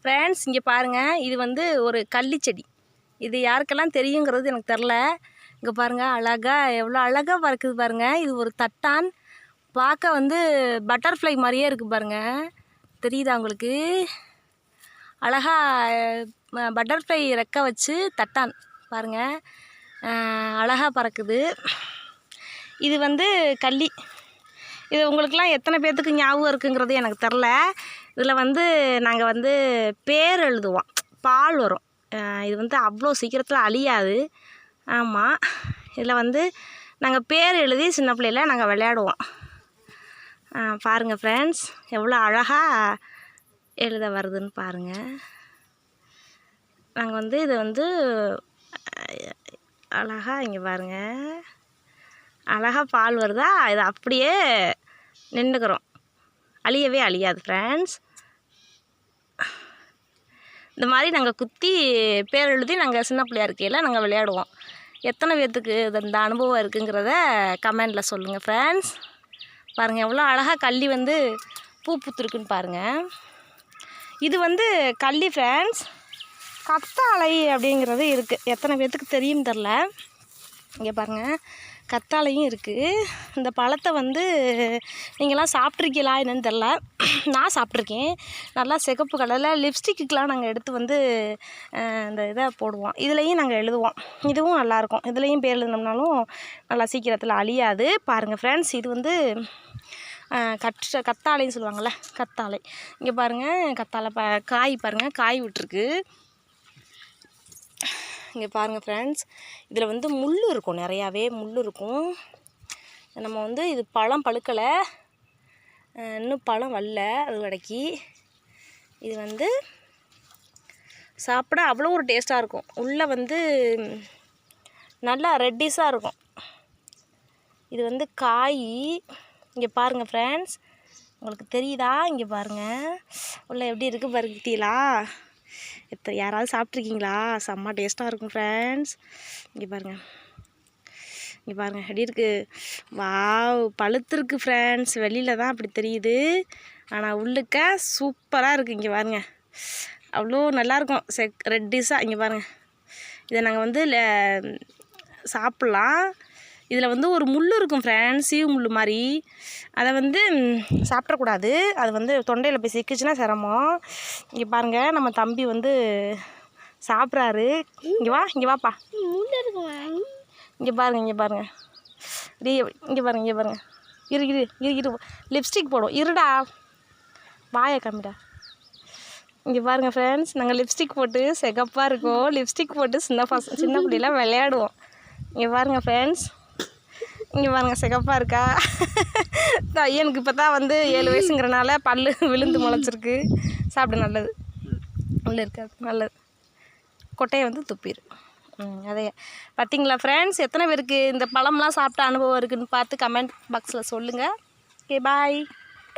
Friends இங்கே பாருங்கள், இது வந்து ஒரு கள்ளி செடி. இது யாருக்கெல்லாம் தெரியுங்கிறது எனக்கு தெரில. இங்கே பாருங்கள், அழகாக எவ்வளோ அழகாக பறக்குது பாருங்கள். இது ஒரு தட்டான். பார்க்க வந்து பட்டர்ஃப்ளை மாதிரியே இருக்குது பாருங்கள். தெரியுதா உங்களுக்கு? அழகாக பட்டர்ஃப்ளை ரெக்கை வச்சு தட்டான் பாருங்கள், அழகாக பறக்குது. இது வந்து கள்ளி. இது உங்களுக்கெல்லாம் எத்தனை பேர்த்துக்கு ஞாபகம் இருக்குங்கிறது எனக்கு தெரில. இதில் வந்து நாங்கள் வந்து பேர் எழுதுவோம், பால் வரும். இது வந்து அவ்வளோ சீக்கிரத்தில் அழியாது. ஆமாம், இதில் வந்து நாங்கள் பேர் எழுதி சின்ன பிள்ளையில நாங்கள் விளையாடுவோம். பாருங்கள் ஃப்ரெண்ட்ஸ், எவ்வளோ அழகாக எழுத வருதுன்னு பாருங்கள். நாங்கள் வந்து இதை வந்து அழகாக இங்கே பாருங்கள், அழகாக பால் வருதா, இது அப்படியே நின்றுக்கிறோம், அழியவே அழியாது ஃப்ரெண்ட்ஸ். இந்த மாதிரி நாங்கள் குத்தி பேர் எழுதி நாங்கள் சின்ன பிள்ளையா இருக்கையில் நாங்கள் விளையாடுவோம். எத்தனை பேர்த்துக்கு இந்த அனுபவம் இருக்குங்கிறத கமெண்டில் சொல்லுங்கள் ஃப்ரெண்ட்ஸ். பாருங்கள் எவ்வளோ அழகாக கள்ளி வந்து பூ பூத்துருக்குன்னு பாருங்கள். இது வந்து கள்ளி ஃப்ரெண்ட்ஸ். கத்தாழை அப்படிங்கிறது இருக்குது, எத்தனை பேர்த்துக்கு தெரியும் தெரில. இங்கே பாருங்கள், கத்தாழையும் இருக்குது. இந்த பழத்தை வந்து நீங்களாம் சாப்பிட்ருக்கீங்களா என்னன்னு தெரில. நான் சாப்பிட்ருக்கேன். நல்லா சிகப்பு கலரில் லிப்ஸ்டிக்குக்கெலாம் நாங்கள் எடுத்து வந்து இந்த இதை போடுவோம். இதுலேயும் நாங்கள் எழுதுவோம். இதுவும் நல்லாயிருக்கும். இதுலேயும் பேர் எழுதினோம்னாலும் நல்லா சீக்கிரத்தில் அழியாது. பாருங்கள் ஃப்ரெண்ட்ஸ், இது வந்து கத்தாழைன்னு சொல்லுவாங்கள்ல, கத்தாழை. இங்கே பாருங்கள், கத்தாழை காய் பாருங்கள், காய் விட்டுருக்கு. இங்கே பாருங்கள் ஃப்ரெண்ட்ஸ், இதில் வந்து முள் இருக்கும், நிறையாவே முள் இருக்கும். நம்ம வந்து இது பழம் பழுக்கலை, இன்னும் பழம் வரல அது கடைக்கு. இது வந்து சாப்பிட அவ்வளோ ஒரு டேஸ்ட்டாக இருக்கும். உள்ளே வந்து நல்லா ரெட்டிஸாக இருக்கும். இது வந்து காய். இங்கே பாருங்கள் ஃப்ரெண்ட்ஸ், உங்களுக்கு தெரியுதா? இங்கே பாருங்கள், உள்ளே எப்படி இருக்குது பருத்திலா. யாராவது சாப்பிட்ருக்கீங்களா? செம்ம டேஸ்ட்டாக இருக்கும் ஃப்ரெண்ட்ஸ். இங்கே பாருங்கள், இங்கே பாருங்கள் எப்படி இருக்குது. வாவ், பழுத்துருக்கு ஃப்ரெண்ட்ஸ். வெளியில் தான் அப்படி தெரியுது, ஆனால் உள்ளுக்க சூப்பராக இருக்குது. இங்கே பாருங்கள், அவ்வளோ நல்லாயிருக்கும், ரெட்டிஸாக. இங்கே பாருங்கள், இதை நாங்கள் வந்து சாப்பிட்லாம். இதில் வந்து ஒரு முள் இருக்கும் ஃப்ரெண்ட்ஸ், சீவு முள் மாதிரி. அதை வந்து சாப்பிடக்கூடாது, அது வந்து தொண்டையில் போய் சிக்கிச்சுன்னா சிரமம். இங்கே பாருங்கள், நம்ம தம்பி வந்து சாப்பிட்றாரு. இங்கே வா, இங்கே வாப்பா. இங்கே பாருங்கள், இங்கே பாருங்கள், இங்கே பாருங்கள், இங்கே பாருங்கள். இரு லிப்ஸ்டிக் போடும், இருடா, வாயை கம்மிடா. இங்கே பாருங்கள் ஃப்ரெண்ட்ஸ், நாங்கள் லிப்ஸ்டிக் போட்டு சிகப்பாக இருக்கோம். லிப்ஸ்டிக் போட்டு சின்ன பிள்ளைலாம் விளையாடுவோம். இங்கே பாருங்கள் ஃப்ரெண்ட்ஸ், இங்கே பாருங்கள் சிகப்பாக இருக்கா. எனக்கு இப்போ தான் வந்து 7 வயசுங்கிறனால பல் விழுந்து முளைச்சிருக்கு. சாப்பிட நல்லது, உள்ளே இருக்காது, நல்லது. கொட்டையை வந்து துப்பிடு. அதே பார்த்தீங்களா ஃப்ரெண்ட்ஸ், எத்தனை பேருக்கு இந்த பழம்லாம் சாப்பிட்ட அனுபவம் இருக்குதுன்னு பார்த்து கமெண்ட் பாக்ஸில் சொல்லுங்கள். ஓகே, பாய்.